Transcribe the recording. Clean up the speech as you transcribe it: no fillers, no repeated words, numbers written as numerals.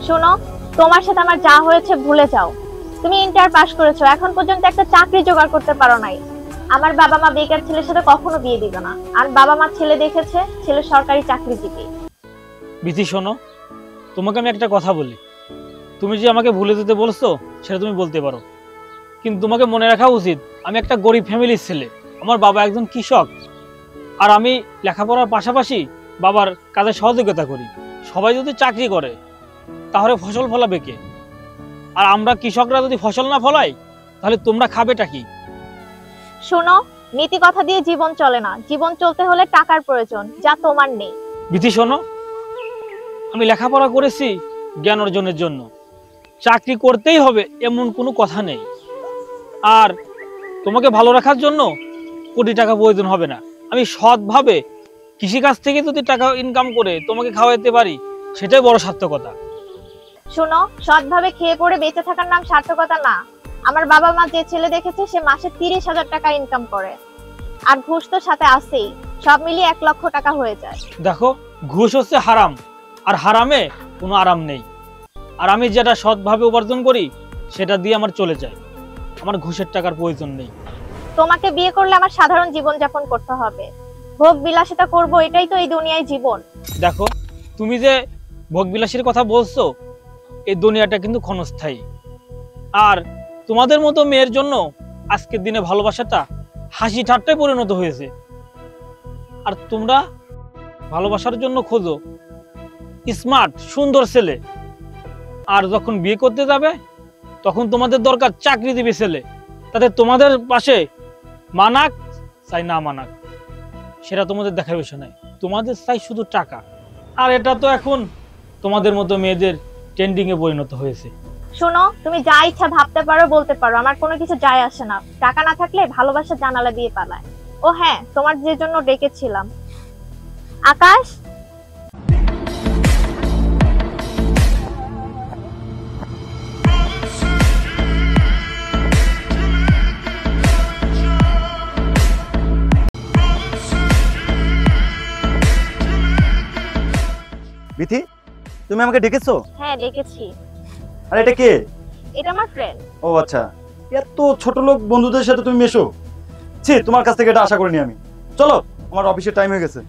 শোনো, তোমার সাথে আমার যা হয়েছে ভুলে যাও। তুমি ইন্টার পাস করেছো, এখন পর্যন্ত একটা চাকরি জোগাড় করতে পারো নাই। আমার বাবা মা বেকার ছেলের সাথে কখনো বিয়ে দিবে না। আর বাবা মা ছেলে দেখেছে, ছেলে সরকারি চাকরিজীবী। বিথি শোনো, তোমাকে আমি একটা কথা বলি। তুমি যে আমাকে ভুলে যেতে বলছো সেটা তুমি বলতে পারো, কিন্তু তোমাকে মনে রাখা উচিত আমি একটা গরিব ফ্যামিলির ছেলে। আমার বাবা একজন কৃষক, আর আমি লেখাপড়ার পাশাপাশি বাবার কাজে সহযোগিতা করি। সবাই যদি চাকরি করে তাহলে ফসল ফলাবে কে? আর আমরা কৃষকরা যদি ফসল না ফলাই তাহলে তোমরা খাবেটা কি? শোনো, নীতি কথা দিয়ে জীবন চলে না। জীবন চলতে হলে টাকার প্রয়োজন, যা তোমার নেই। বিথি শোনো, আমি লেখাপড়া করেছি জ্ঞান অর্জনের জন্য। চাকরি করতেই হবে এমন কোনো কথা নেই। আর তোমাকে ভালো রাখার জন্য কোটি টাকা প্রয়োজন হবে না। আমি সৎভাবে কৃষিকাজ থেকে যদি টাকা ইনকাম করে তোমাকে খাওয়াতে পারি সেটাই বড় সার্থকতা। শোনো, সৎভাবে খেয়ে পড়ে বেঁচে থাকার নাম সার্থকতা না। আমার বাবা মা যে ছেলে দেখেছে সে মাসে 30,000 টাকা ইনকাম করে, আর ঘুষ তো সাথে আছেই। সব মিলিয়ে 1 লক্ষ টাকা হয়ে যায়। দেখো, ঘুষ হচ্ছে হারাম, আর হারামে কোনো আরাম নেই। আর আমি যেটা সৎভাবে উপার্জন করি সেটা দিয়ে আমার চলে যায়। আমার ঘুষের টাকার প্রয়োজন নেই। তোমাকে বিয়ে করলে আমার সাধারণ জীবন যাপন করতে হবে। ভোগ বিলাসিতা করবো, এটাই তো এই দুনিয়ায় জীবন। দেখো, তুমি যে ভোগবিলাসীর কথা বলছো, এই দুনিয়াটা কিন্তু ক্ষণস্থায়ী। আর তোমাদের মতো মেয়ের জন্য আজকের দিনে ভালোবাসাটা হাসি ঠাট্টায় পরিণত হয়েছে। আর তোমরা ভালোবাসার জন্য খোঁজো স্মার্ট সুন্দর ছেলে, আর যখন বিয়ে করতে যাবে তখন তোমাদের দরকার চাকরিজীবী ছেলে। তাতে তোমাদের পাশে মানাক চাই না মানাক সেটা তোমাদের দেখার বিষয় নাই। তোমাদের চাই শুধু টাকা। আর এটা তো এখন তোমাদের মতো মেয়েদের ট্রেন্ডিং এ পরিণত হয়েছে। শোনো, তুমি যা ইচ্ছা ভাবতে পারো, বলতে পারো, আমার কোনো কিছু যায় আসে না। টাকা না থাকলে ভালোবাসা জানালা দিয়ে পালায়। ও হ্যাঁ, তোমার যে জন্য ডেকেছিলাম। আকাশ, বিথি, তুমি আমাকে ডেকেছো? হ্যাঁ ডেকেছি। আর এটা কে? এটা আমার ফ্রেন্ড। ও আচ্ছা, এত ছোট লোক বন্ধুদের সাথে তুমি মেশো? ছি, তোমার কাছ থেকে এটা আশা করিনি আমি। চলো, আমার অফিসের টাইম হয়ে গেছে।